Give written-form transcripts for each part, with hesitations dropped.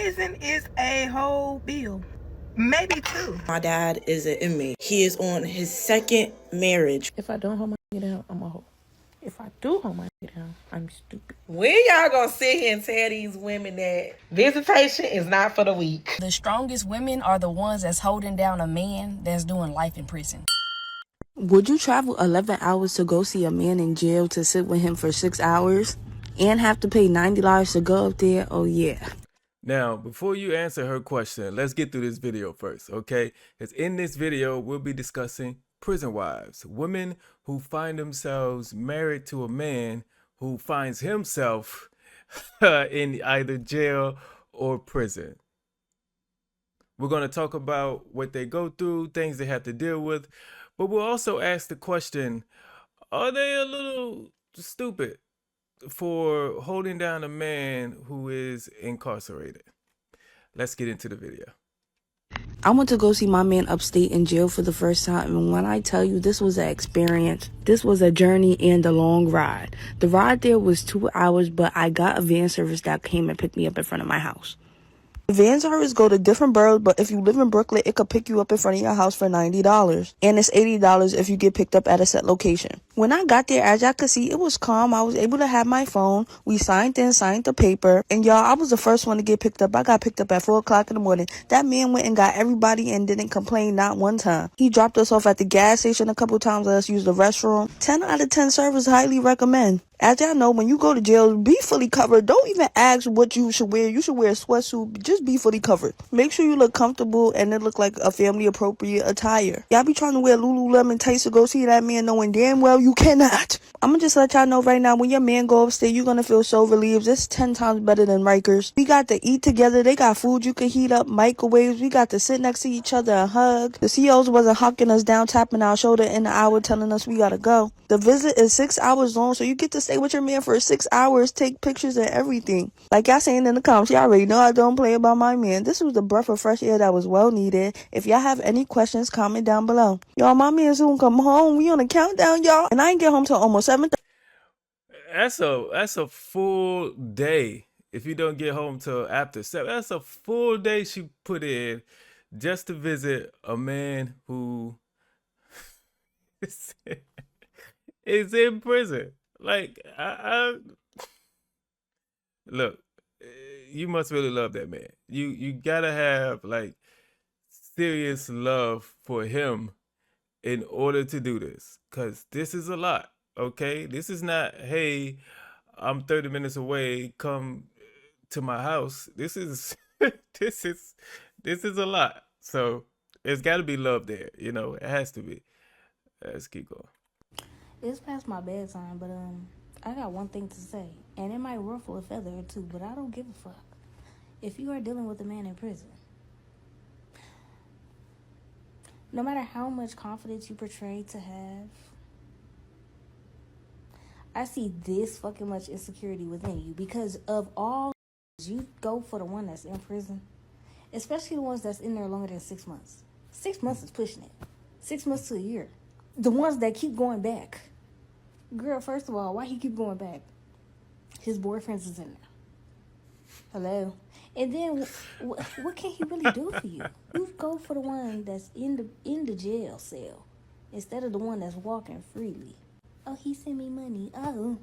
prison is a whole bill. Maybe two. My dad is an inmate. He is on his second marriage. If I don't hold my down, I'm a hoe. If I do hold my down, I'm stupid. When y'all gonna sit here and tell these women that visitation is not for the weak? The strongest women are the ones that's holding down a man that's doing life in prison. Would you travel 11 hours to go see a man in jail to sit with him for 6 hours and have to pay $90 to go up there? Oh, yeah. Now, before you answer her question, let's get through this video first, okay? Because in this video, we'll be discussing prison wives, women who find themselves married to a man who finds himself in either jail or prison. We're going to talk about what they go through, things they have to deal with, but we'll also ask the question, are they a little stupid for holding down a man who is incarcerated? Let's get into the video. I went to go see my man upstate in jail for the first time, and when I tell you this was an experience, this was a journey and a long ride. The ride there was 2 hours, but I got a van service that came and picked me up in front of my house. The van service go to different boroughs, but if you live in Brooklyn, it could pick you up in front of your house for $90. And it's $80 if you get picked up at a set location. When I got there, as y'all could see, it was calm. I was able to have my phone. We signed the paper. And y'all, I was the first one to get picked up. I got picked up at 4 o'clock in the morning. That man went and got everybody and didn't complain not one time. He dropped us off at the gas station a couple times, let us use the restroom. 10 out of 10 service, highly recommend. As y'all know, when you go to jail, be fully covered. Don't even ask what you should wear. You should wear a sweatsuit. Just be fully covered. Make sure you look comfortable and it look like a family appropriate attire. Y'all be trying to wear Lululemon tights to go see that man knowing damn well you cannot. I'm gonna just let y'all know right now, when your man go upstairs, you're gonna feel so relieved. It's 10 times better than Rikers. We got to eat together. They got food you can heat up, microwaves. We got to sit next to each other and hug. The COs wasn't hucking us down, tapping our shoulder in the hour, telling us we gotta go. The visit is 6 hours long, so you get to stay with your man for 6 hours, take pictures and everything. Like y'all saying in the comments, y'all already know I don't play about my man. This was a breath of fresh air that was well needed. If y'all have any questions, comment down below. Y'all, my man soon come home. We on a countdown, y'all. And I ain't get home till almost 7:30. That's a full day. If you don't get home till after 7, that's a full day she put in just to visit a man who is in prison. Like, look, you must really love that man. You gotta have like serious love for him in order to do this, because this is a lot. Okay, this is not, hey, I'm 30 minutes away, come to my house. This is this is a lot. So it's got to be love there, you know. It has to be. Let's keep going. It's past my bedtime, but I got one thing to say, and it might ruffle a feather or two, but I don't give a fuck. If you are dealing with a man in prison, no matter how much confidence you portray to have, I see this fucking much insecurity within you because of all you go for the one that's in prison, especially the ones that's in there longer than 6 months. 6 months is pushing it. 6 months to a year. The ones that keep going back. Girl, first of all, why he keep going back? His boyfriend's is in there. Hello? And then, what can he really do for you? You go for the one that's in the jail cell instead of the one that's walking freely. Oh, he sent me money. Oh,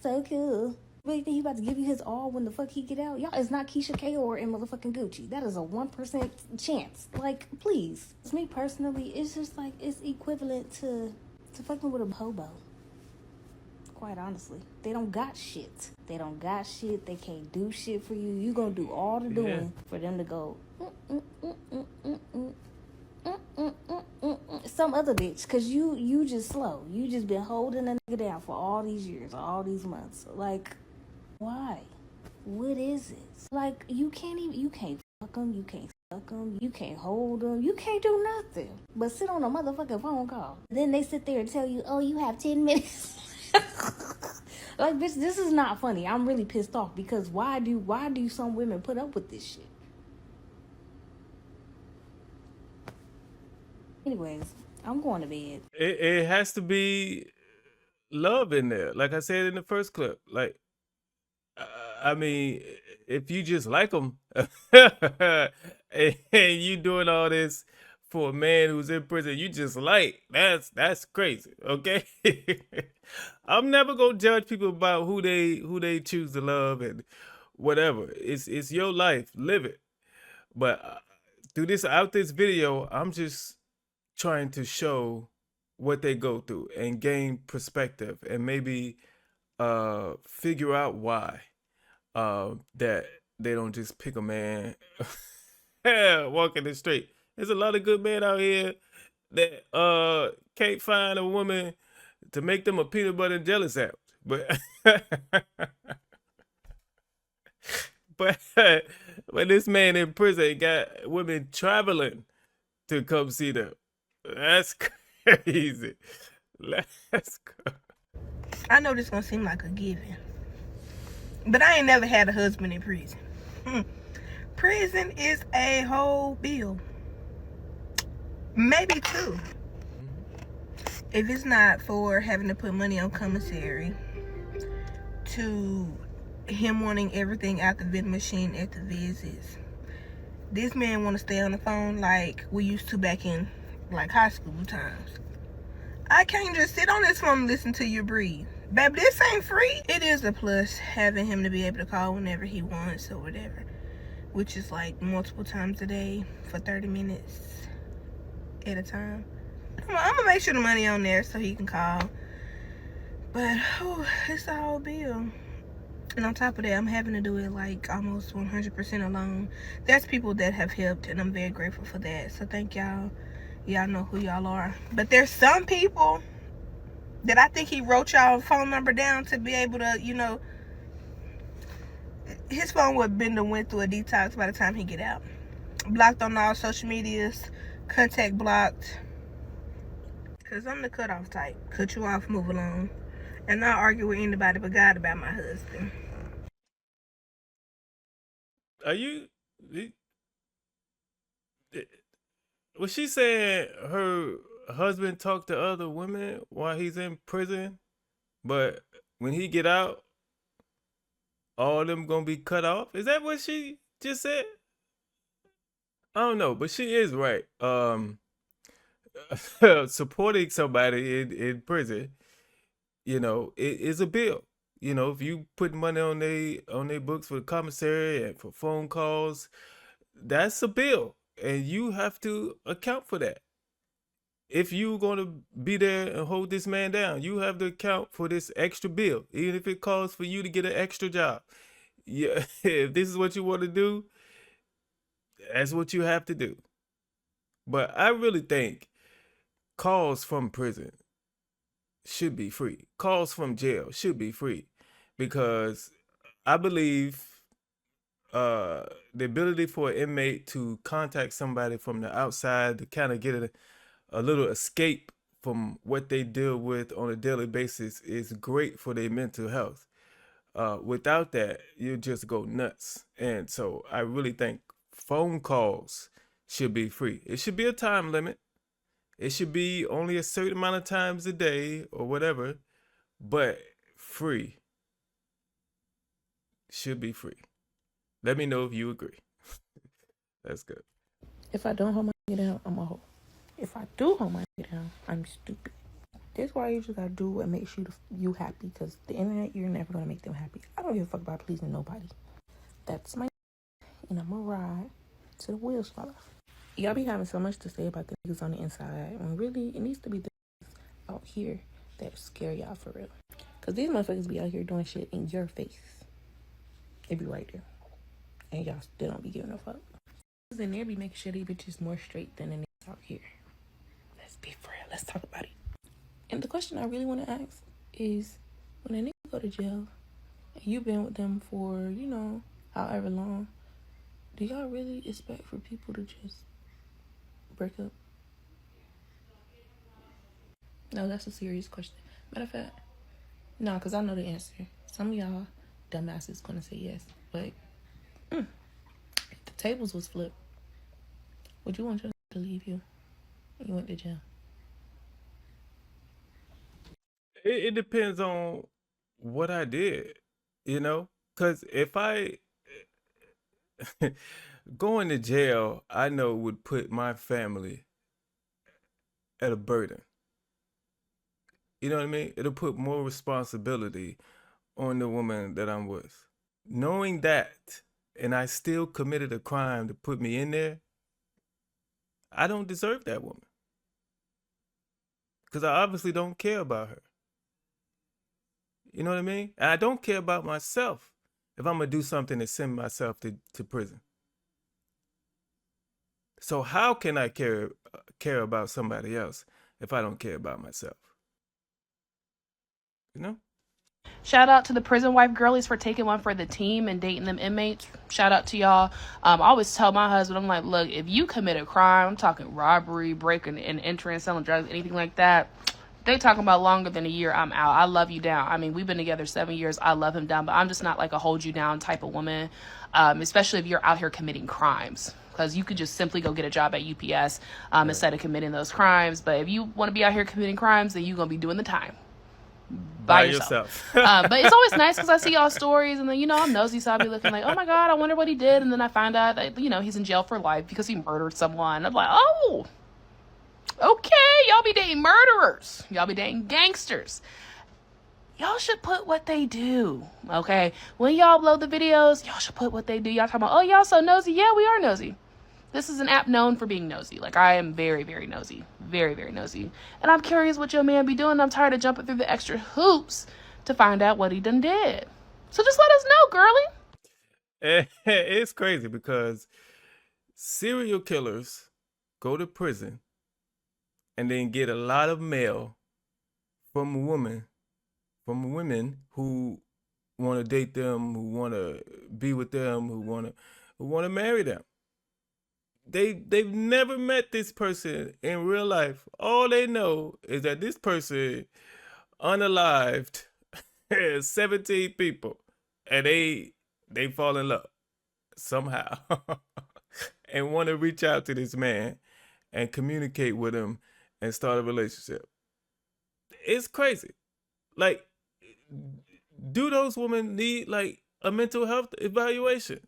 so cool. Really think he about to give you his all when the fuck he get out? Y'all, it's not Keisha Kaur and motherfucking Gucci. That is a 1% chance. Like, please. It's me personally, it's just like, it's equivalent to fucking with a hobo. Quite honestly. They don't got shit. They don't got shit. They can't do shit for you. You gonna do all the doing for them to go, some other bitch, cause you just slow. You just been holding a nigga down for all these years, all these months. Like, why? What is it? Like, you can't fuck them, you can't suck them, you can't hold them, you can't do nothing but sit on a motherfucking phone call. Then they sit there and tell you, oh, you have 10 minutes. Like, bitch, this is not funny. I'm really pissed off because why do some women put up with this shit? Anyways, I'm going to bed. It has to be love in there. Like I said in the first clip. Like, I mean, if you just like them and you doing all this for a man who's in prison, you just like, that's crazy. Okay. I'm never gonna judge people about who they choose to love and whatever. It's your life, live it. But through this video, I'm just trying to show what they go through and gain perspective and maybe figure out why that they don't just pick a man walking the street. There's a lot of good men out here that can't find a woman to make them a peanut butter and jelly sandwich. But but when this man in prison got women traveling to come see them. That's crazy. Let's go. I know this gonna seem like a given, but I ain't never had a husband in prison. Prison is a whole bill, maybe two, if it's not for having to put money on commissary, to him wanting everything out the vending machine at the visits. This man want to stay on the phone like we used to back in like high school times. I can't just sit on this phone and listen to you breathe. Baby, this ain't free. It is a plus having him to be able to call whenever he wants or whatever, which is like multiple times a day for 30 minutes at a time. I'm gonna make sure the money on there so he can call. But it's a whole bill. And on top of that, I'm having to do it like almost 100% alone. There's people that have helped, and I'm very grateful for that. So thank y'all. Y'all know who y'all are. But there's some people that I think he wrote y'all phone number down to be able to, you know, his phone would have been went through a detox by the time he get out. Blocked on all social medias, contact blocked. Cause I'm the cutoff type. Cut you off, move along. And not argue with anybody but God about my husband. Are you? Was she saying her husband talked to other women while he's in prison, but when he get out, all of them gonna be cut off? Is that what she just said? I don't know, but she is right. Supporting somebody in prison, you know, it is a bill. You know, if you put money on they books for the commissary and for phone calls, that's a bill, and you have to account for that. If you're gonna be there and hold this man down, you have to account for this extra bill, even if it costs for you to get an extra job. Yeah, if this is what you want to do, that's what you have to do. But I really think calls from prison should be free. Calls from jail should be free, because I believe the ability for an inmate to contact somebody from the outside to kind of get a little escape from what they deal with on a daily basis is great for their mental health. Without that, you just go nuts. And so I really think phone calls should be free. It should be a time limit. It should be only a certain amount of times a day or whatever, but free. Should be free. Let me know if you agree. That's good. If I don't hold my nigga down, I'm a hoe. If I do hold my nigga down, I'm stupid. That's why you just gotta do what makes you happy, because the internet, you're never gonna make them happy. I don't give a fuck about pleasing nobody. That's my and I'm gonna ride till the wheels fall off. Y'all be having so much to say about the niggas on the inside, when really it needs to be the niggas out here that scare y'all for real. Because these motherfuckers be out here doing shit in your face. They be right there. And y'all still don't be giving a fuck. In there be making sure these bitches more straight than the niggas out here. Let's be for real. Let's talk about it. And the question I really want to ask is, when a nigga go to jail and you've been with them for, you know, however long, do y'all really expect for people to just break up? No, that's a serious question. Matter of fact, no, because I know the answer. Some of y'all dumbasses gonna say yes, but if the tables was flipped, would you want your to leave you when you went to jail? It depends on what I did, you know? Because if I Going to jail, I know, would put my family at a burden. You know what I mean? It'll put more responsibility on the woman that I'm with. Knowing that, and I still committed a crime to put me in there, I don't deserve that woman. Because I obviously don't care about her. You know what I mean? And I don't care about myself if I'm going to do something to send myself to prison. So how can I care about somebody else if I don't care about myself? You know? Shout out to the prison wife girlies for taking one for the team and dating them inmates. Shout out to y'all. I always tell my husband, I'm like, look, if you commit a crime, I'm talking robbery, breaking and entering, selling drugs, anything like that, they talking about longer than a year, I'm out. I love you down. I mean, we've been together 7 years. I love him down, but I'm just not like a hold you down type of woman, especially if you're out here committing crimes. Because you could just simply go get a job at UPS instead of committing those crimes. But if you want to be out here committing crimes, then you're going to be doing the time by yourself. But it's always nice because I see y'all stories, and then, you know, I'm nosy, so I'll be looking like, oh my God, I wonder what he did. And then I find out that, you know, he's in jail for life because he murdered someone. I'm like, oh, okay, y'all be dating murderers. Y'all be dating gangsters. Y'all should put what they do, okay? When y'all upload the videos, y'all should put what they do. Y'all talking about, oh, y'all so nosy. Yeah, we are nosy. This is an app known for being nosy. Like, I am very, very nosy. Very, very nosy. And I'm curious what your man be doing. I'm tired of jumping through the extra hoops to find out what he done did. So just let us know, girly. It's crazy because serial killers go to prison and then get a lot of mail from women who want to date them, who want to be with them, who want to marry them. They've never met this person in real life. All they know is that this person unalived 17 people, and they fall in love somehow and want to reach out to this man and communicate with him and start a relationship. It's crazy. Like, do those women need like a mental health evaluation?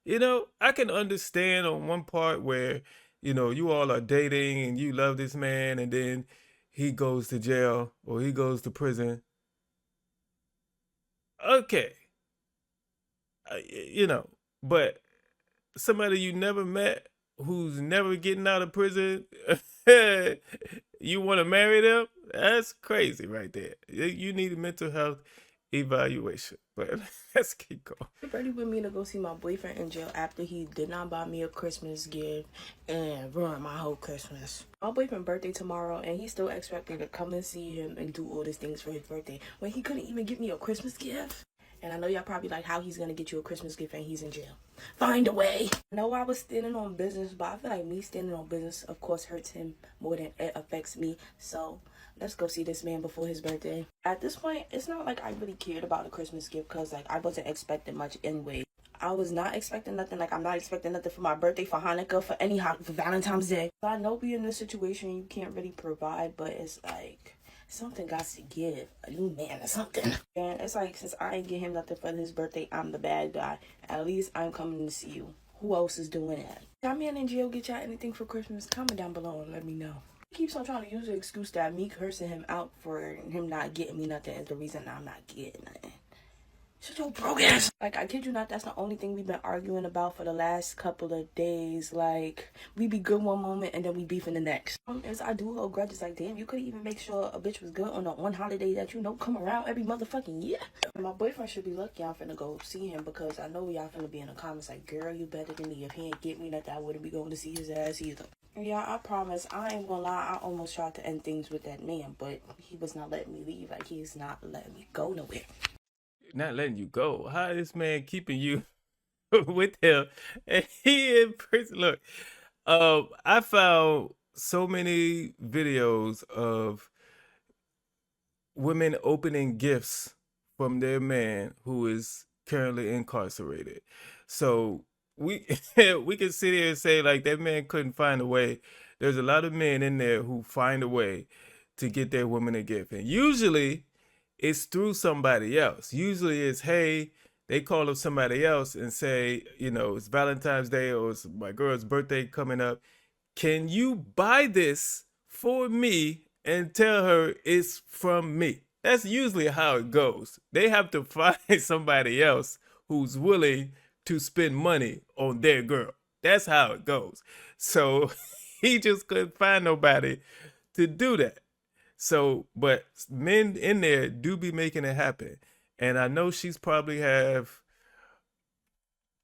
You know, I can understand on one part where, you know, you all are dating and you love this man and then he goes to jail or he goes to prison. Okay. You know, but somebody you never met who's never getting out of prison, you want to marry them? That's crazy right there. You need a mental health evaluation. But let's keep going. Ready with me to go see my boyfriend in jail after he did not buy me a Christmas gift and ruined my whole Christmas. My boyfriend's birthday tomorrow, and he still expected me to come and see him and do all these things for his birthday when he couldn't even give me a Christmas gift. And I know y'all probably like how he's gonna get you a Christmas gift and he's in jail. Find a way. I know I was standing on business, but I feel like me standing on business, of course, hurts him more than it affects me. So let's go see this man before his birthday. At this point, it's not like I really cared about a Christmas gift because like I wasn't expecting much anyway. I was not expecting nothing. Like, I'm not expecting nothing for my birthday, for Hanukkah, for for Valentine's Day. I know we in this situation you can't really provide, but it's like something got to give. A new man or something. And it's like, since I ain't get him nothing for his birthday, I'm the bad guy. At least I'm coming to see you. Who else is doing that? Y'all man in jail get y'all anything for Christmas? Comment down below and let me know. He keeps on trying to use the excuse that me cursing him out for him not getting me nothing is the reason I'm not getting nothing. Shut your broke ass. Like, I kid you not, that's the only thing we've been arguing about for the last couple of days. Like, we be good one moment and then we beefing the next. As I do hold grudges, like, damn, you couldn't even make sure a bitch was good on the one holiday that you know come around every motherfucking year. And my boyfriend should be lucky I'm finna go see him because I know y'all finna be in the comments like, girl, you better than me. If he ain't get me nothing, I wouldn't be going to see his ass either. Yeah, I promise, I ain't gonna lie, I almost tried to end things with that man, but he was not letting me leave. Like, he's not letting me go nowhere. Not letting you go. How is this man keeping you with him? And he in prison. Look, I found so many videos of women opening gifts from their man who is currently incarcerated. So we we can sit here and say like that man couldn't find a way. There's a lot of men in there who find a way to get their woman a gift, and usually it's through somebody else. Usually it's, hey, they call up somebody else and say, you know, it's Valentine's Day or it's my girl's birthday coming up. Can you buy this for me and tell her it's from me? That's usually how it goes. They have to find somebody else who's willing to spend money on their girl. That's how it goes. So he just couldn't find nobody to do that. So, but men in there do be making it happen. And I know she's probably have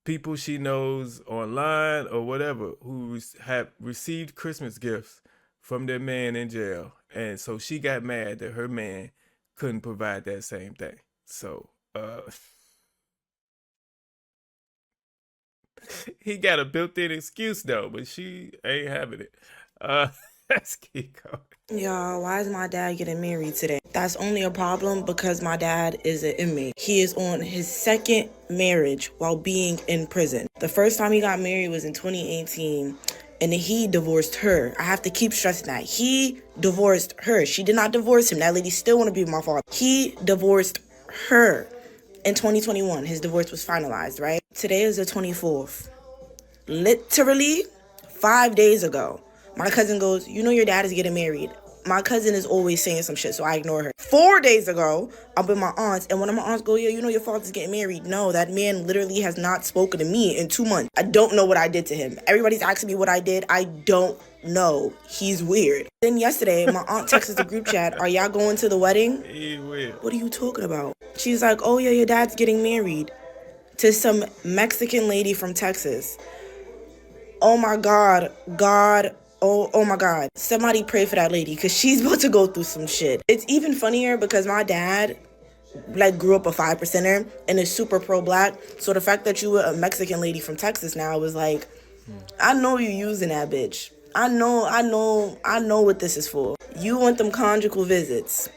people she knows online or whatever who have received Christmas gifts from their man in jail. And so she got mad that her man couldn't provide that same thing. So, he got a built-in excuse though, but she ain't having it. Let's keep going. Y'all, why is my dad getting married today? That's only a problem because my dad is an inmate. He is on his second marriage while being in prison. The first time he got married was in 2018, and he divorced her. I have to keep stressing that. He divorced her. She did not divorce him. That lady still want to be with my father. He divorced her. In 2021, his divorce was finalized, right? Today is the 24th. Literally 5 days ago, my cousin goes, you know your dad is getting married. My cousin is always saying some shit, so I ignore her. 4 days ago, I'm with my aunts, and one of my aunts go, yeah, you know your father's getting married. No, that man literally has not spoken to me in 2 months. I don't know what I did to him. Everybody's asking me what I did. I don't know. He's weird. Then yesterday, my aunt texts the group chat, are y'all going to the wedding? He's weird. What are you talking about? She's like, oh yeah, your dad's getting married to some Mexican lady from Texas. Oh my God, oh my God. Somebody pray for that lady because she's about to go through some shit. It's even funnier because my dad grew up a 5%er and is super pro-black. So the fact that you were a Mexican lady from Texas now was like, I know you using that bitch. I know what this is for. You want them conjugal visits.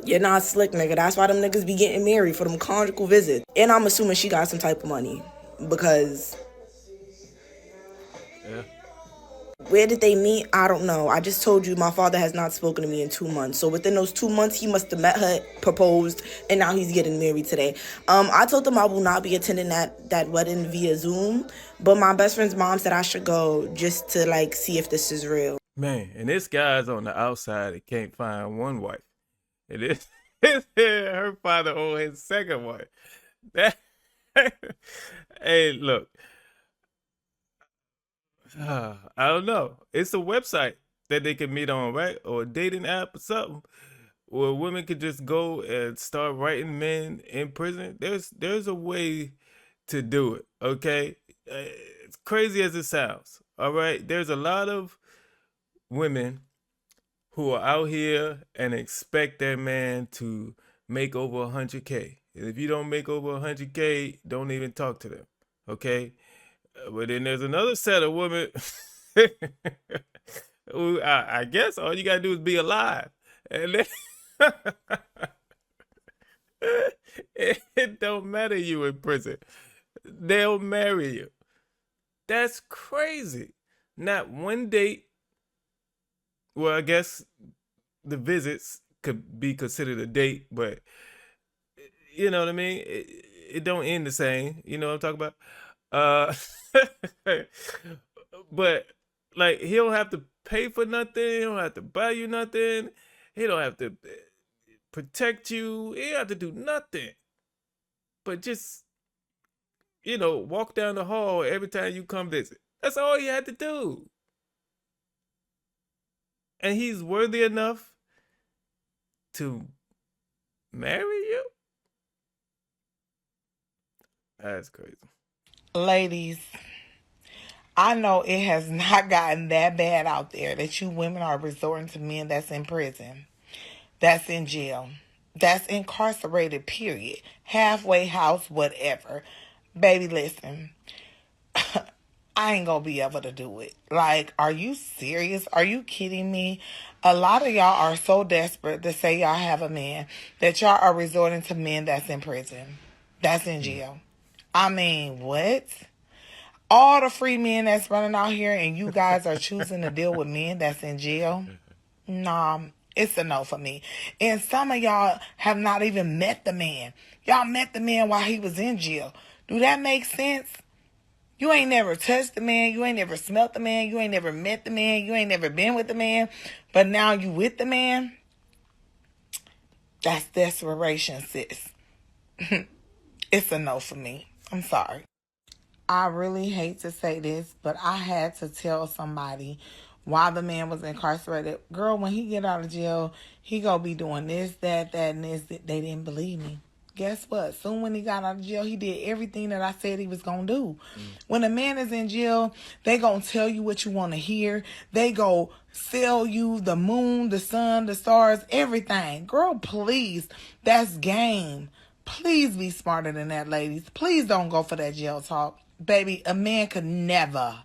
You're not slick, nigga. That's why them niggas be getting married, for them conjugal visits. And I'm assuming she got some type of money because... Yeah. Where did they meet? I don't know. I just told you my father has not spoken to me in 2 months. So within those 2 months, he must have met her, proposed, and now he's getting married today. I told them I will not be attending that wedding via Zoom, but my best friend's mom said I should go just to see if this is real. Man, and this guy's on the outside that can't find one wife. It is her father on his second wife. Hey, look. I don't know. It's a website that they can meet on, right? Or a dating app or something where women could just go and start writing men in prison. There's a way to do it, okay? It's crazy as it sounds, all right? There's a lot of women who are out here and expect their man to make over 100K. And if you don't make over 100K, don't even talk to them, okay? But then there's another set of women who I guess all you gotta do is be alive, and then it don't matter you in prison. They'll marry you. That's crazy. Not one date. Well, I guess the visits could be considered a date, but you know what I mean? It don't end the same. You know what I'm talking about? But he don't have to pay for nothing. He don't have to buy you nothing. He don't have to protect you. He don't have to do nothing. But just, walk down the hall every time you come visit. That's all you had to do. And he's worthy enough to marry you? That's crazy. Ladies, I know it has not gotten that bad out there that you women are resorting to men that's in prison, that's in jail, that's incarcerated, period. Halfway house, whatever. Baby, listen. I ain't gonna be able to do it. Are you serious? Are you kidding me? A lot of y'all are so desperate to say y'all have a man that y'all are resorting to men that's in prison, that's in jail. I mean, what? All the free men that's running out here and you guys are choosing to deal with men that's in jail? Nah, It's a no for me. And some of y'all have not even met the man. Y'all met the man while he was in jail. Do that make sense? You ain't never touched the man. You ain't never smelt the man. You ain't never met the man. You ain't never been with the man. But now you with the man. That's desperation, sis. It's a no for me. I'm sorry. I really hate to say this, but I had to tell somebody while the man was incarcerated, girl, when he get out of jail, he gonna be doing this, that, and this. They didn't believe me. Guess what? Soon when he got out of jail, he did everything that I said he was gonna do. When a man is in jail, they gonna tell you what you want to hear. They go sell you the moon, the sun, the stars, everything. Girl, please, that's game. Please be smarter than that, ladies. Please don't go for that jail talk. Baby, a man could never,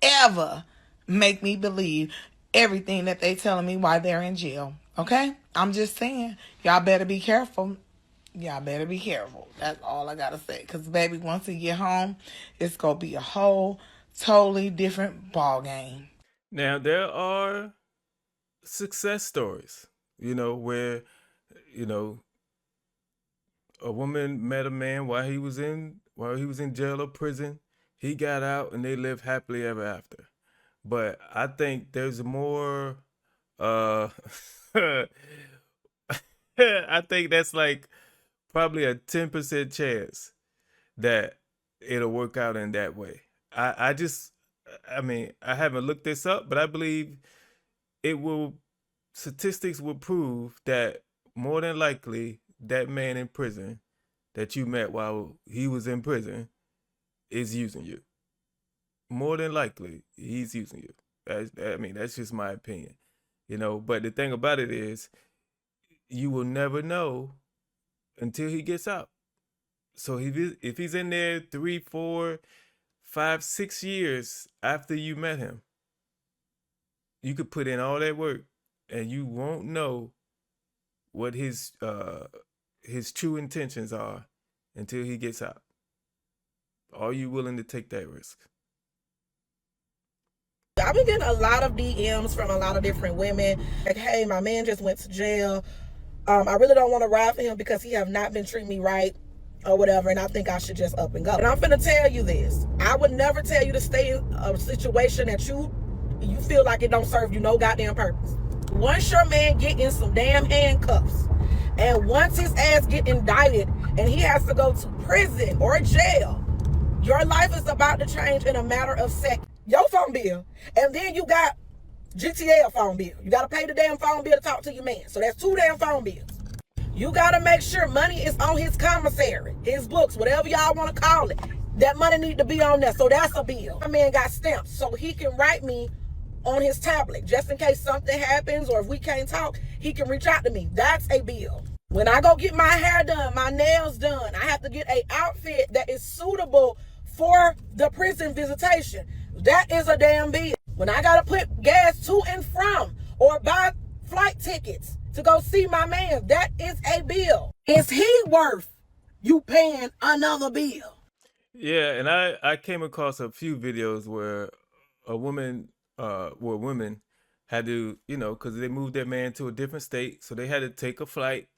ever make me believe everything that they telling me while they're in jail. Okay? I'm just saying, y'all better be careful. Y'all better be careful. That's all I gotta say. Because, baby, once he get home, it's gonna be a whole totally different ball game. Now, there are success stories, where, a woman met a man while he was in jail or prison. He got out and they lived happily ever after. But I think there's more I think that's like probably a 10% chance that it'll work out in that way. I haven't looked this up, but I believe statistics will prove that more than likely that man in prison that you met while he was in prison is using you. More than likely, he's using you. That's just my opinion. But the thing about it is, you will never know until he gets out. So if he's in there 3, 4, 5, 6 years after you met him, you could put in all that work and you won't know what his true intentions are until he gets out. Are you willing to take that risk? I've been getting a lot of DMs from a lot of different women. Like, hey, my man just went to jail. I really don't want to ride for him because he have not been treating me right or whatever, and I think I should just up and go. And I'm finna tell you this. I would never tell you to stay in a situation that you feel like it don't serve you no goddamn purpose. Once your man get in some damn handcuffs, and once his ass get indicted and he has to go to prison or jail, your life is about to change in a matter of seconds. Your phone bill, and then you got GTL phone bill. You got to pay the damn phone bill to talk to your man. So that's 2 damn phone bills. You got to make sure money is on his commissary, his books, whatever y'all want to call it. That money need to be on there. So that's a bill. My man got stamps so he can write me on his tablet. Just in case something happens or if we can't talk, he can reach out to me. That's a bill. When I go get my hair done, my nails done, I have to get an outfit that is suitable for the prison visitation. That is a damn bill. When I gotta put gas to and from or buy flight tickets to go see my man, that is a bill. Is he worth you paying another bill? Yeah, and I came across a few videos where women had to, because they moved their man to a different state, so they had to take a flight.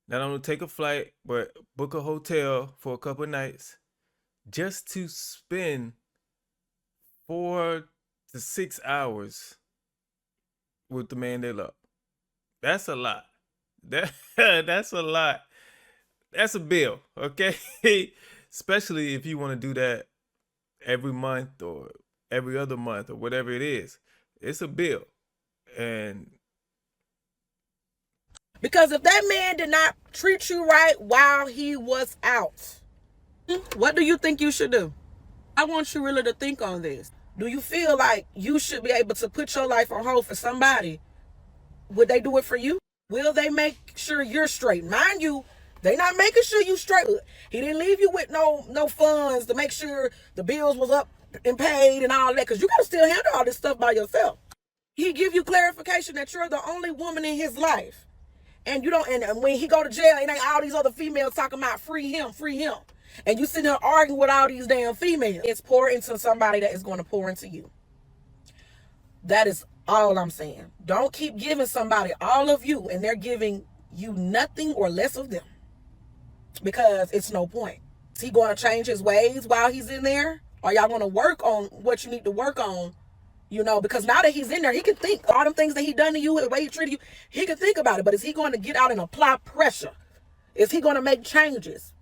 Not only take a flight, but book a hotel for a couple of nights just to spend 4 to 6 hours with the man they love. That's a lot. That's a lot. That's a bill, okay? Especially if you want to do that every month or every other month or whatever it is. It's a bill. And because if that man did not treat you right while he was out, what do you think you should do? I want you really to think on this. Do you feel like you should be able to put your life on hold for somebody? Would they do it for you? Will they make sure you're straight? Mind you, they not making sure you straight. He didn't leave you with no funds to make sure the bills was up and paid and all that, because you got to still handle all this stuff by yourself. He give you clarification that you're the only woman in his life. And you don't, and when he go to jail, it ain't all these other females talking about free him. And you sitting there arguing with all these damn females. It's pour into somebody that is going to pour into you. That is All I'm saying. Don't keep giving somebody all of you and they're giving you nothing or less of them, because it's no point. Is he going to change his ways while he's in there? Are y'all going to work on what you need to work on? You know, because now that he's in there, he can think all them things that he done to you, the way he treated you, he can think about it. But is he going to get out and apply pressure? Is he going to make changes?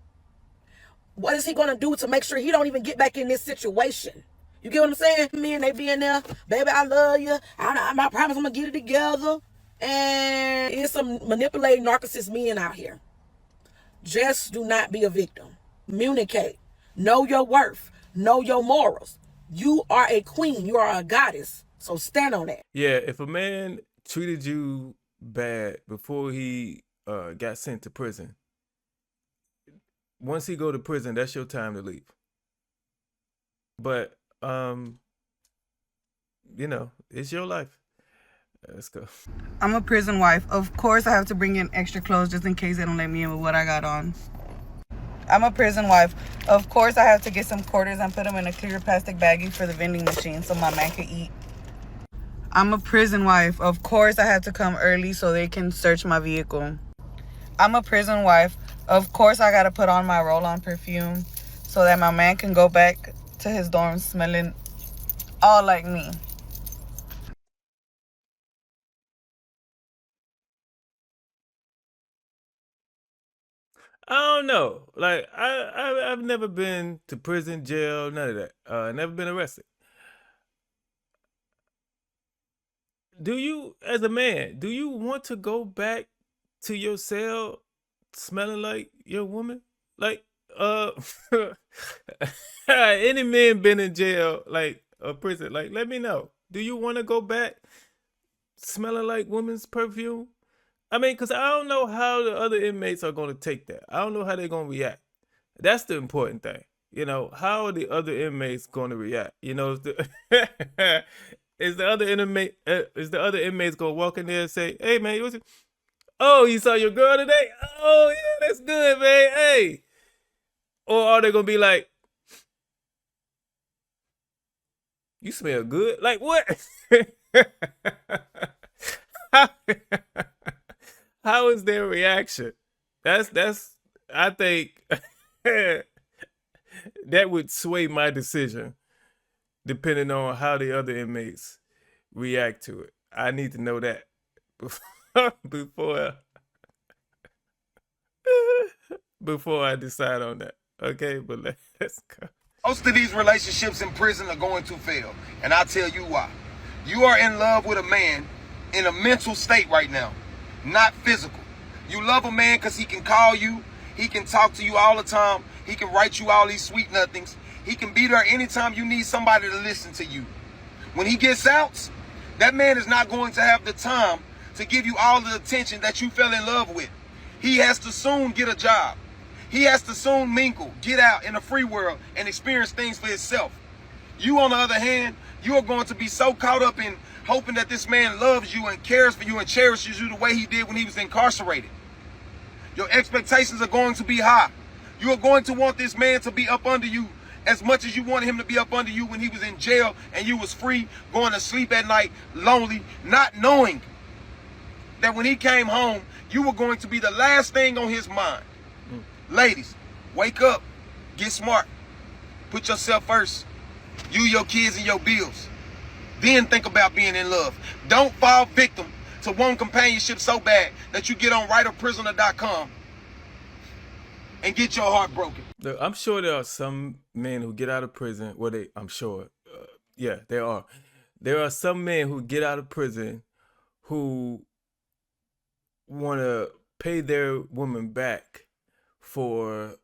What is he going to do to make sure he don't even get back in this situation? You get what I'm saying? Men, they be in there, baby, I love you. I promise I'm going to get it together. And it's some manipulating narcissist men out here. Just do not be a victim. Communicate. Know your worth. Know your morals. You are a queen. You are a goddess. So stand on that. Yeah, if a man treated you bad before he got sent to prison, once he go to prison, that's your time to leave. But you know, it's your life. Let's go. I'm a prison wife. Of course I have to bring in extra clothes just in case they don't let me in with what I got on. I'm a prison wife. Of course I have to get some quarters and put them in a clear plastic baggie for the vending machine so my man can eat. I'm a prison wife. Of course I have to come early so they can search my vehicle. I'm a prison wife. Of course I gotta put on my roll-on perfume so that my man can go back to his dorm smelling all like me. I don't know. Like I've never been to prison, jail, none of that. Never been arrested. Do you, as a man, do you want to go back to your cell smelling like your woman? Like, any men been in jail, like a prison? Like, let me know. Do you want to go back smelling like women's perfume? I mean, because I don't know how the other inmates are going to take that. I don't know how they're going to react. That's the important thing. You know, how are the other inmates going to react? You know, is the other inmates going to walk in there and say, "Hey, man, oh, you saw your girl today? Oh, yeah, that's good, man. Hey." Or are they going to be like, "You smell good"? Like, what? How is their reaction? That's I think that would sway my decision depending on how the other inmates react to it. I need to know that before before I decide on that. Okay, but let's go. Most of these relationships in prison are going to fail, and I'll tell you why. You are in love with a man in a mental state right now, not physical. You love a man because he can call you, he can talk to you all the time, he can write you all these sweet nothings, he can be there anytime you need somebody to listen to you. When he gets out, that man is not going to have the time to give you all the attention that you fell in love with. He has to soon get a job. He has to soon mingle, get out in the free world and experience things for himself. You, on the other hand, you are going to be so caught up in hoping that this man loves you and cares for you and cherishes you the way he did when he was incarcerated. Your expectations are going to be high. You are going to want this man to be up under you as much as you wanted him to be up under you when he was in jail and you was free, going to sleep at night, lonely, not knowing that when he came home, you were going to be the last thing on his mind. Ladies, wake up, get smart, put yourself first. You, your kids, and your bills. Then think about being in love. Don't fall victim to one companionship so bad that you get on writerprisoner.com and get your heart broken. Look, I'm sure there are some men who get out of prison. Well, yeah, there are. There are some men who get out of prison who want to pay their woman back for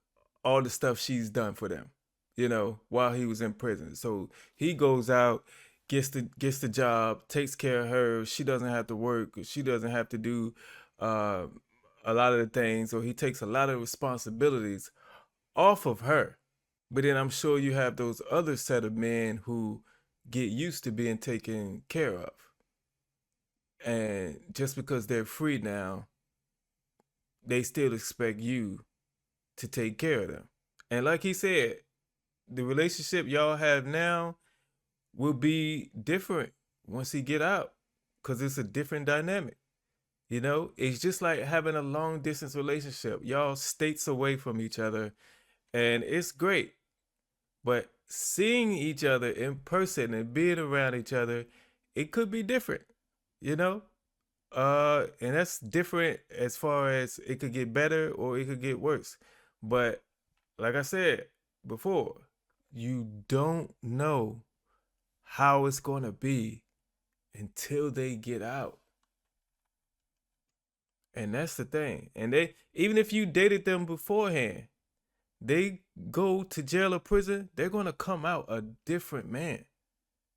all the stuff she's done for them, you know, while he was in prison. So he goes out, gets the job, takes care of her. She doesn't have to work. She doesn't have to do a lot of the things. So he takes a lot of responsibilities off of her. But then I'm sure you have those other set of men who get used to being taken care of. And just because they're free now, they still expect you to take care of them. And like he said, the relationship y'all have now will be different once he get out. because it's a different dynamic. You know, it's just like having a long distance relationship. Y'all states away from each other, and it's great. But seeing each other in person and being around each other, it could be different, you know? And that's different as far as it could get better or it could get worse. But like I said before, you don't know how it's going to be until they get out. And that's the thing. And they, even if you dated them beforehand, they go to jail or prison, they're going to come out a different man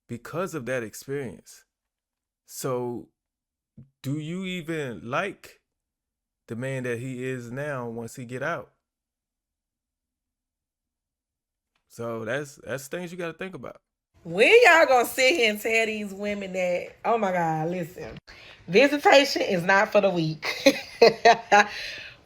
because of that experience. So, do you even like the man that he is now once he get out? So that's things you got to think about. When y'all gonna sit here and tell these women that, oh my God, listen, visitation is not for the weak.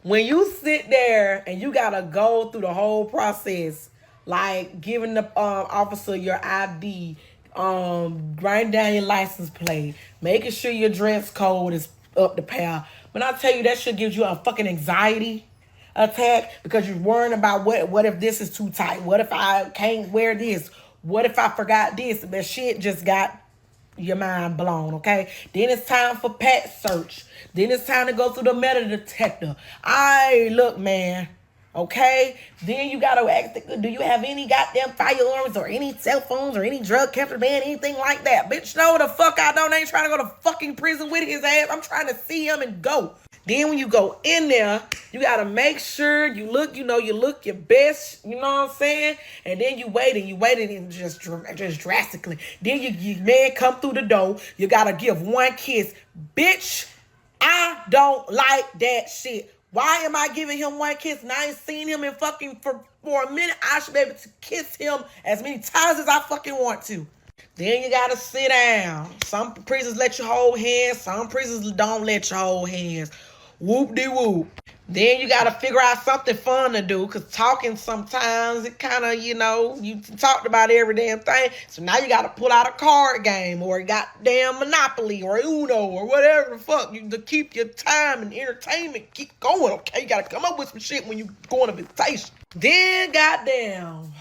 When you sit there and you gotta go through the whole process, like giving the officer your ID, writing down your license plate, making sure your dress code is up to par. When I tell you that shit gives you a fucking anxiety attack because you're worrying about what if this is too tight? What if I can't wear this? What if I forgot this? That shit just got your mind blown, okay? Then it's time for pet search. Then it's time to go through the metal detector. Look, man, okay? Then you gotta ask, do you have any goddamn firearms or any cell phones or any drug contraband, anything like that? Bitch, no, the fuck I don't. I ain't trying to go to fucking prison with his ass. I'm trying to see him and go. Then when you go in there, you gotta make sure you look your best, you know what I'm saying? And then you wait and just drastically. Then you man come through the door, you gotta give one kiss. Bitch, I don't like that shit. Why am I giving him one kiss and I ain't seen him in fucking for a minute? I should be able to kiss him as many times as I fucking want to. Then you gotta sit down. Some prisons let you hold hands, some prisons don't let you hold hands. Whoop-de-whoop. Then you gotta figure out something fun to do, because talking sometimes it kind of, you talked about every damn thing. So now you gotta pull out a card game or goddamn Monopoly or Uno or whatever the fuck to keep your time and entertainment keep going, okay? You gotta come up with some shit when you go on a visitation. Then goddamn,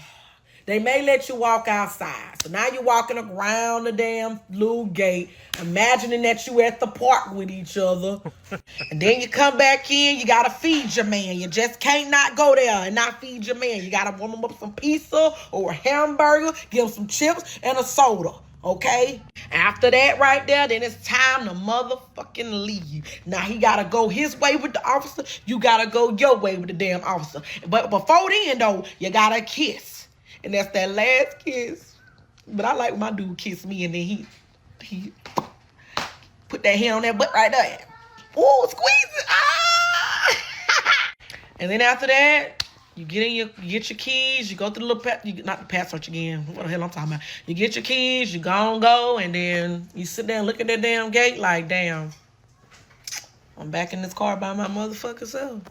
they may let you walk outside. So now you're walking around the damn little gate, imagining that you at the park with each other. And then you come back in, you gotta feed your man. You just can't not go there and not feed your man. You gotta warm him up some pizza or a hamburger, give him some chips and a soda. Okay? After that right there, then it's time to motherfucking leave. Now he gotta go his way with the officer. You gotta go your way with the damn officer. But before then though, you gotta kiss. And that's that last kiss. But I like when my dude kiss me and then he put that hand on that butt right there. Ooh, squeeze it. Ah! And then after that, you get your keys, you go through the little not the pass search again. What the hell I'm talking about? You get your keys, you go, and then you sit there and look at that damn gate like, damn, I'm back in this car by my motherfucking self.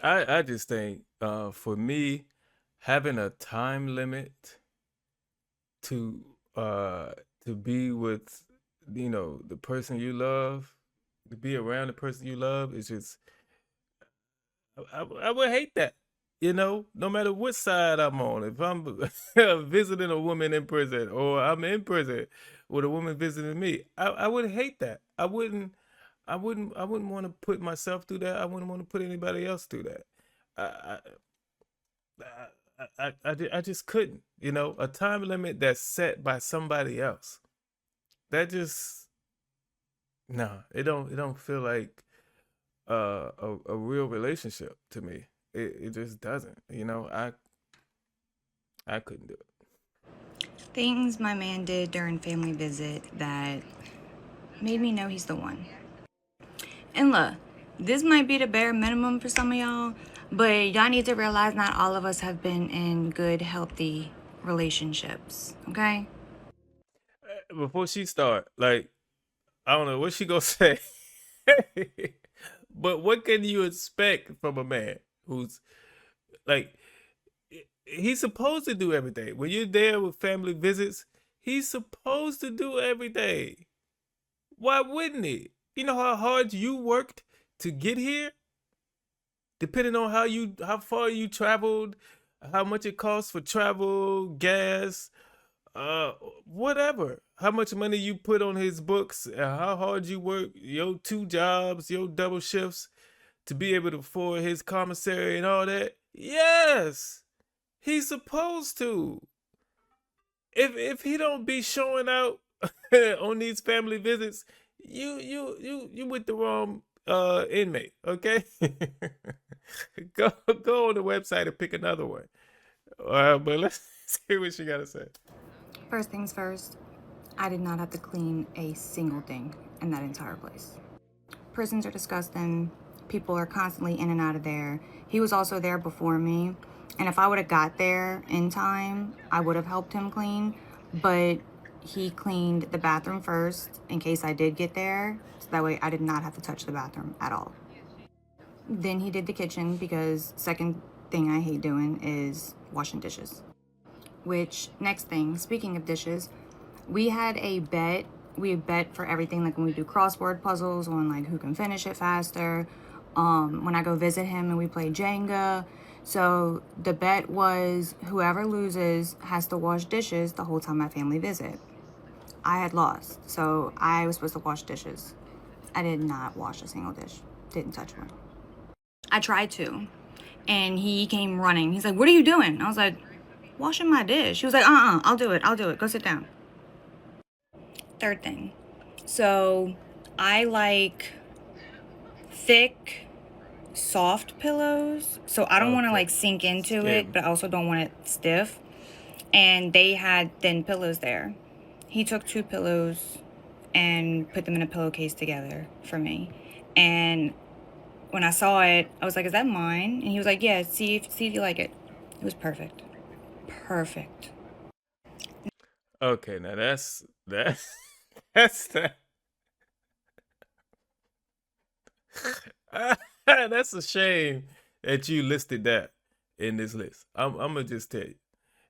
I just think for me, having a time limit to be with the person you love, to be around the person you love, is just I would hate that. No matter what side I'm on, if I'm visiting a woman in prison or I'm in prison with a woman visiting me, I would hate that. I wouldn't want to put myself through that. I wouldn't want to put anybody else through that. I just couldn't. A time limit that's set by somebody else. That just it don't feel like a real relationship to me. It just doesn't. I couldn't do it. Things my man did during family visit that made me know he's the one. And look, this might be the bare minimum for some of y'all, but y'all need to realize not all of us have been in good, healthy relationships, okay? Before she start, I don't know what she gonna say. But what can you expect from a man who's he's supposed to do everything. When you're there with family visits, he's supposed to do everything. Why wouldn't he? You know how hard you worked to get here? Depending on how far you traveled, how much it costs for travel, gas, uh whatever. How much money you put on his books, how hard you work, your 2 jobs, your double shifts to be able to afford his commissary and all that. Yes. He's supposed to. If he don't be showing out on these family visits, you with the wrong inmate, okay? Go on the website and pick another one. But let's see what she gotta say. First things first, I did not have to clean a single thing in that entire place. Prisons are disgusting. People are constantly in and out of there. He was also there before me. And if I would have got there in time, I would have helped him clean. But he cleaned the bathroom first in case I did get there. So that way I did not have to touch the bathroom at all. Then he did the kitchen because second thing I hate doing is washing dishes. Which, next thing, speaking of dishes, we had a bet. We bet for everything, like when we do crossword puzzles on like who can finish it faster. When I go visit him and we play Jenga. So the bet was whoever loses has to wash dishes the whole time my family visit. I had lost, so I was supposed to wash dishes. I did not wash a single dish. Didn't touch one. I tried to, and he came running. He's like, "What are you doing?" I was like, "Washing my dish." He was like, I'll do it. Go sit down. Third thing. So I like thick, soft pillows. So I don't want to like sink into it, but I also don't want it stiff. And they had thin pillows there. He took 2 pillows and put them in a pillowcase together for me. And when I saw it, I was like, "Is that mine?" And he was like, "Yeah, see if you like it." It was perfect. Perfect. Okay, now that's that. That's a shame that you listed that in this list. I'm gonna just tell you,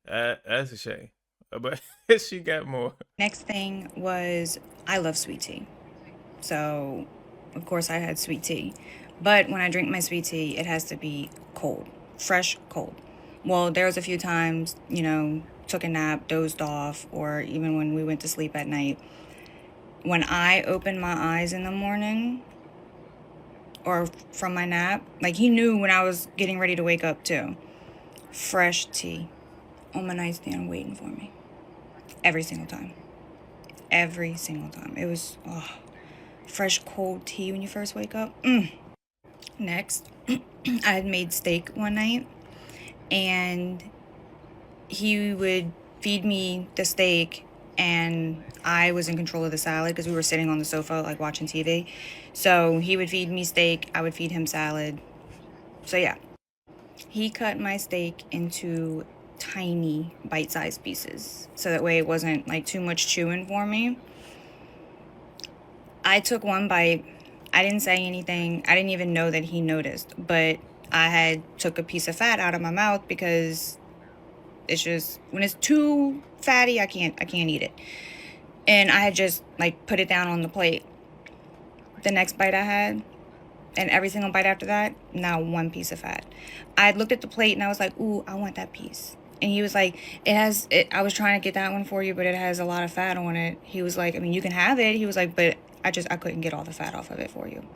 that's a shame. But she got more. Next thing was I love sweet tea. So, of course, I had sweet tea. But when I drink my sweet tea, it has to be cold, fresh, cold. Well, there was a few times, took a nap, dozed off, or even when we went to sleep at night. When I opened my eyes in the morning or from my nap, like he knew when I was getting ready to wake up too. Fresh tea on my nightstand waiting for me. Every single time. Every single time. It was fresh cold tea when you first wake up. Next, I had made steak one night, and he would feed me the steak, and I was in control of the salad because we were sitting on the sofa like watching TV. So he would feed me steak, I would feed him salad. So yeah, he cut my steak into tiny bite-sized pieces so that way it wasn't like too much chewing for me. I took one bite. I didn't say anything. I didn't even know that he noticed, but I had took a piece of fat out of my mouth because it's just, when it's too fatty, I can't eat it. And I had just like put it down on the plate. The next bite I had, and every single bite after that, not one piece of fat. I looked at the plate and I was like, "Ooh, I want that piece." And he was like, I was trying to get that one for you, but it has a lot of fat on it. He was like, "I mean, you can have it." He was like, "But I couldn't get all the fat off of it for you."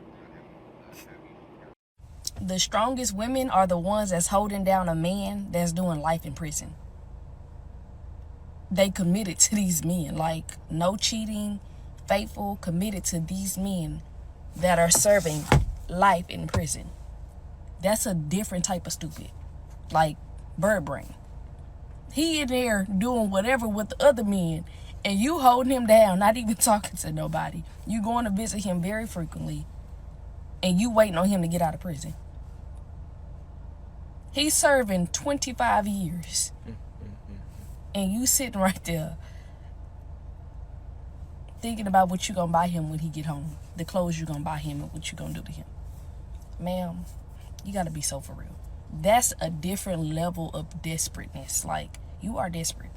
The strongest women are the ones that's holding down a man that's doing life in prison. They committed to these men, like no cheating, faithful, committed to these men that are serving life in prison. That's a different type of stupid, like bird brain. He in there doing whatever with the other men, and you holding him down, not even talking to nobody. You going to visit him very frequently, and you waiting on him to get out of prison. He's serving 25 years, and you sitting right there thinking about what you gonna buy him when he get home, the clothes you gonna buy him, and what you gonna do to him. Ma'am, you gotta be so for real. That's a different level of desperateness. Like, you are desperate.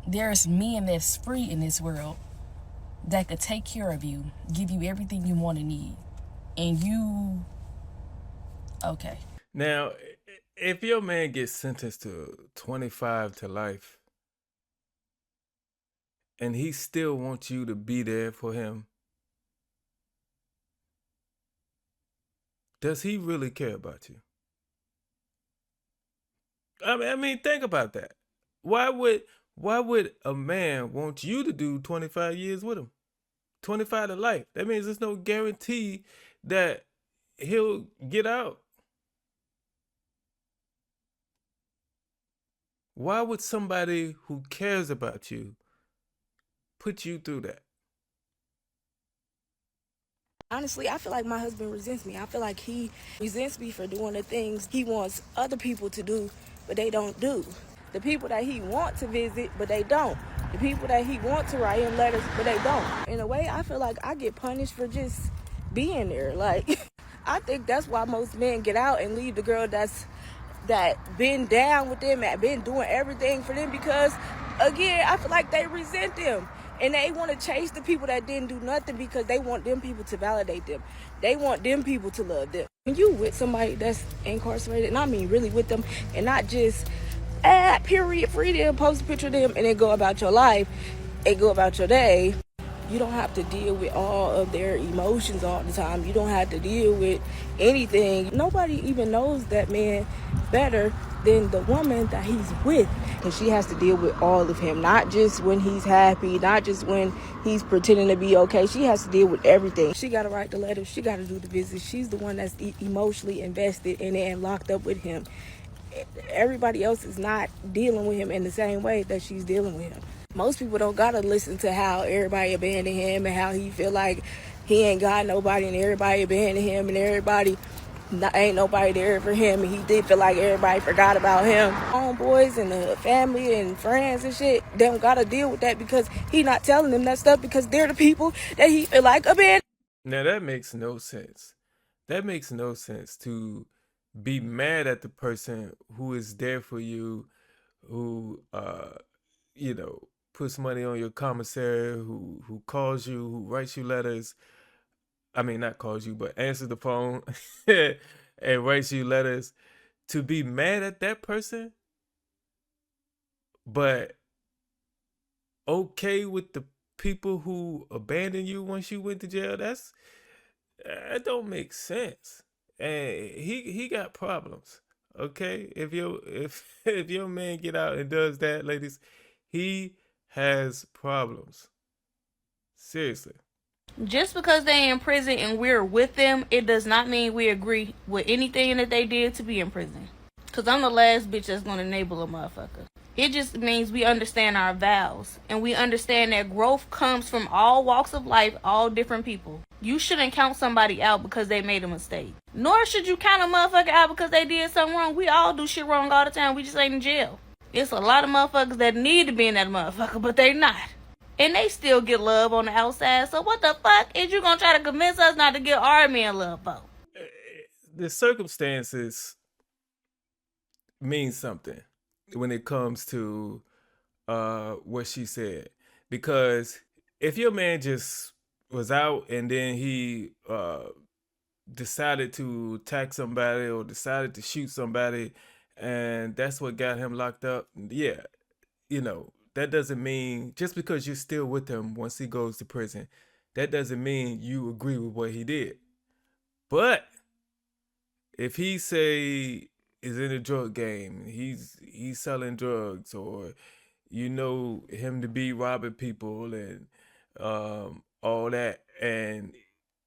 There's men that's free in this world that could take care of you, give you everything you want and need, and you, okay. Now, if your man gets sentenced to 25 to life and he still wants you to be there for him, does he really care about you? I mean, think about that. Why would a man want you to do 25 years with him? 25 to life. That means there's no guarantee that he'll get out. Why would somebody who cares about you put you through that? Honestly, I feel like my husband resents me. I feel like he resents me for doing the things he wants other people to do, but they don't do. The people that he wants to visit, but they don't. The people that he wants to write him letters, but they don't. In a way, I feel like I get punished for just being there. Like, I think that's why most men get out and leave the girl that been down with them and been doing everything for them, because, again, I feel like they resent them. And they want to chase the people that didn't do nothing because they want them people to validate them. They want them people to love them. When you with somebody that's incarcerated, and I mean really with them, and not just, period, free them, post a picture of them, and then go about your life and go about your day. You don't have to deal with all of their emotions all the time. You don't have to deal with anything. Nobody even knows that man better than the woman that he's with. And she has to deal with all of him, not just when he's happy, not just when he's pretending to be okay. She has to deal with everything. She got to write the letters. She got to do the visits. She's the one that's emotionally invested in it and locked up with him. Everybody else is not dealing with him in the same way that she's dealing with him. Most people don't gotta listen to how everybody abandoned him and how he feel like he ain't got nobody and everybody abandoned him and everybody ain't nobody there for him, and he did feel like everybody forgot about him. Homeboys and the family and friends and shit, they don't gotta deal with that because he not telling them that stuff because they're the people that he feel like abandoned. Now that makes no sense. That makes no sense to be mad at the person who is there for you, who you know, puts money on your commissary, who calls you, who writes you letters. I mean, not calls you, but answers the phone and writes you letters. To be mad at that person, but okay with the people who abandoned you once you went to jail, that don't make sense. And he got problems. Okay? If your man get out and does that, ladies, he has problems. Seriously. Just because they in prison and we're with them, it does not mean we agree with anything that they did to be in prison. Because I'm the last bitch that's going to enable a motherfucker. It just means we understand our vows. And we understand that growth comes from all walks of life, all different people. You shouldn't count somebody out because they made a mistake. Nor should you count a motherfucker out because they did something wrong. We all do shit wrong all the time. We just ain't in jail. It's a lot of motherfuckers that need to be in that motherfucker, but they not. And they still get love on the outside. So what the fuck is you gonna try to convince us not to get our men love for? The circumstances mean something when it comes to what she said. Because if your man just was out and then he decided to attack somebody or decided to shoot somebody and that's what got him locked up, yeah, you know, that doesn't mean just because you're still with him once he goes to prison, that doesn't mean you agree with what he did. But if he say is in a drug game, he's selling drugs, or you know him to be robbing people and all that, and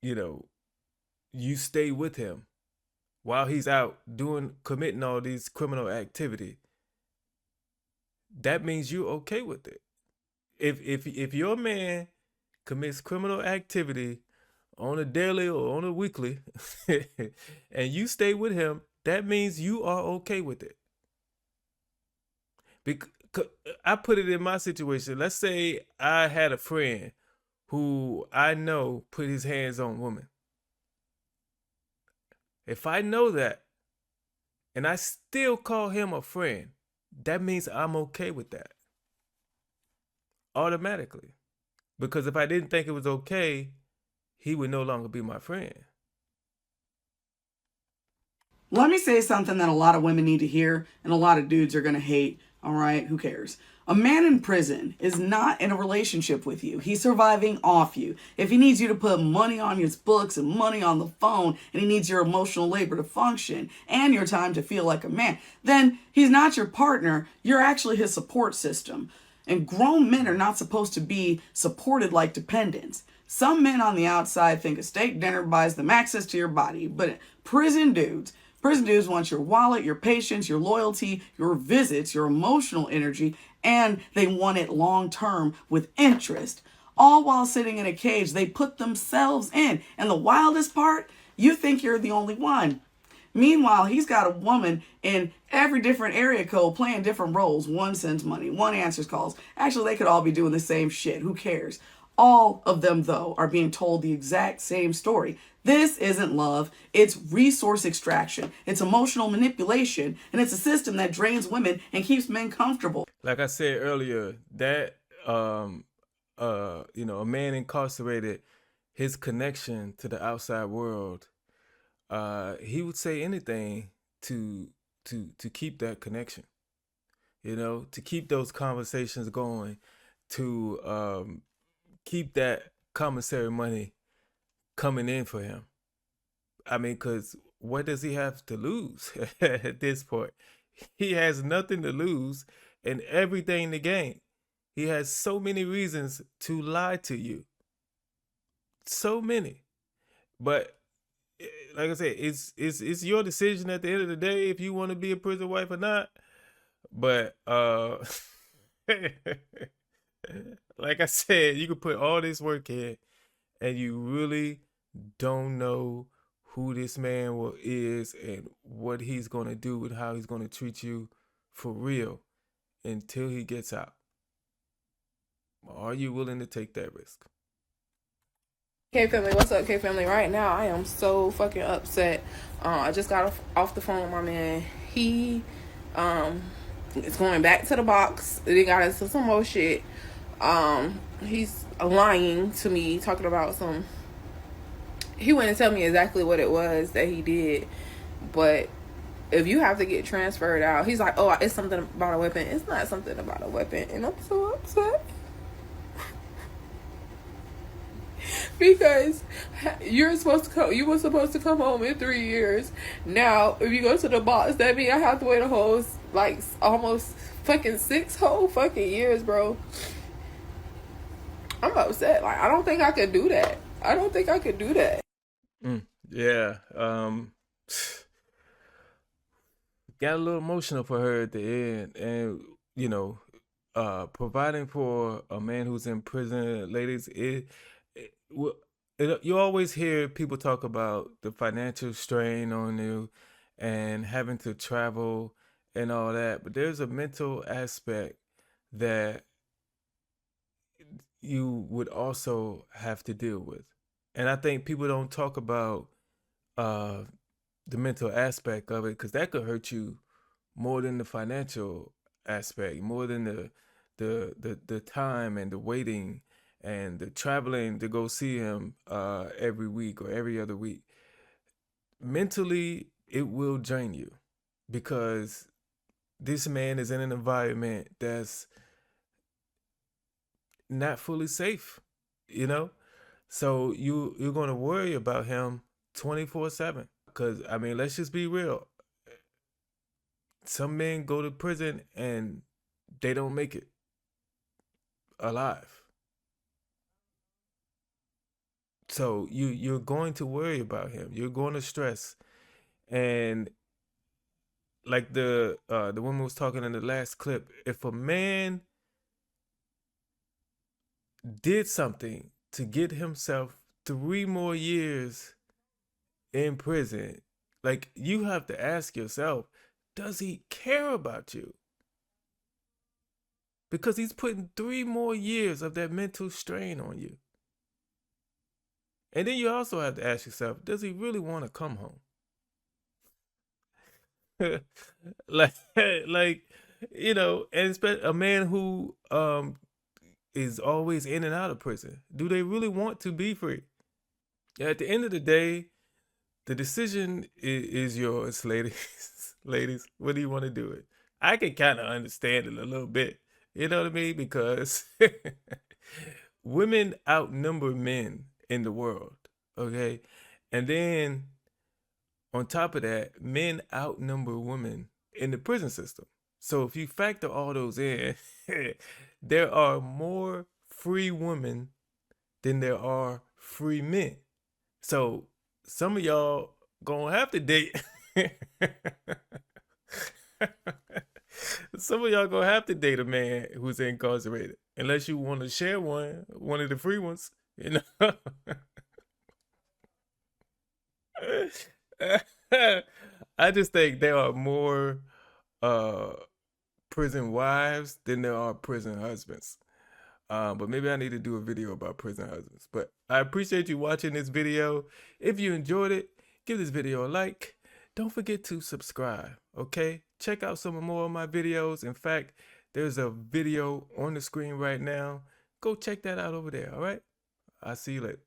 you know you stay with him while he's out committing all these criminal activity, that means you're okay with it. If your man commits criminal activity on a daily or on a weekly and you stay with him, that means you are okay with it. Because I put it in my situation. Let's say I had a friend who I know put his hands on women. If I know that and I still call him a friend, that means I'm okay with that automatically. Because if I didn't think it was okay, he would no longer be my friend. Let me say something that a lot of women need to hear and a lot of dudes are going to hate. All right, who cares? A man in prison is not in a relationship with you. He's surviving off you. If he needs you to put money on his books and money on the phone, and he needs your emotional labor to function and your time to feel like a man, then he's not your partner. You're actually his support system. And grown men are not supposed to be supported like dependents. Some men on the outside think a steak dinner buys them access to your body, but prison dudes want your wallet, your patience, your loyalty, your visits, your emotional energy, and they want it long term with interest. All while sitting in a cage they put themselves in. And the wildest part, you think you're the only one. Meanwhile, he's got a woman in every different area code playing different roles. One sends money, one answers calls. Actually, they could all be doing the same shit. Who cares? All of them, though, are being told the exact same story. This isn't love. It's resource extraction. It's emotional manipulation. And it's a system that drains women and keeps men comfortable. Like I said earlier, that, a man incarcerated, his connection to the outside world, he would say anything to keep that connection, to keep those conversations going, to keep that commissary money coming in for him. I mean, because what does he have to lose at this point? He has nothing to lose and everything to gain. He has so many reasons to lie to you. So many. But like I said, it's your decision at the end of the day if you want to be a prison wife or not. But like I said, you can put all this work in and you really don't know who this man is and what he's going to do and how he's going to treat you for real until he gets out. Are you willing to take that risk? K family, what's up, K family? Right now, I am so fucking upset. I just got off the phone with my man. He is going back to the box. They got into some more shit. He's lying to me, talking about some. He wouldn't tell me exactly what it was that he did, but if you have to get transferred out, he's like, oh, it's something about a weapon. It's not something about a weapon, and I'm so upset. Because you were supposed to come home in 3 years. Now, if you go to the box, that means I have to wait a whole, like, almost fucking 6 whole fucking years, bro. I'm upset. Like, I don't think I could do that. Yeah. Got a little emotional for her at the end. And, providing for a man who's in prison, ladies, you always hear people talk about the financial strain on you and having to travel and all that, but there's a mental aspect that you would also have to deal with. And I think people don't talk about the mental aspect of it, because that could hurt you more than the financial aspect, more than the time and the waiting and the traveling to go see him every week or every other week. Mentally, it will drain you because this man is in an environment that's not fully safe, So you're going to worry about him 24/7. Because, I mean, let's just be real. Some men go to prison and they don't make it alive. So you're going to worry about him. You're going to stress. And like the woman was talking in the last clip, if a man did something to get himself 3 more years in prison, like, you have to ask yourself, does he care about you? Because he's putting 3 more years of that mental strain on you. And then you also have to ask yourself, does he really want to come home? like, and a man who is always in and out of prison? Do they really want to be free? At the end of the day, the decision is yours, ladies. Ladies, what do you want to do it? I can kind of understand it a little bit. You know what I mean? Because women outnumber men in the world. Okay. And then on top of that, men outnumber women in the prison system. So if you factor all those in, there are more free women than there are free men. So some of y'all gonna have to date. Some of y'all gonna have to date a man who's incarcerated, unless you want to share one of the free ones. You know. I just think there are more prison wives than there are prison husbands. But maybe I need to do a video about prison husbands. But I appreciate you watching this video. If you enjoyed it, give this video a like. Don't forget to subscribe, okay? Check out some more of my videos. In fact, there's a video on the screen right now. Go check that out over there, all right? I'll see you later.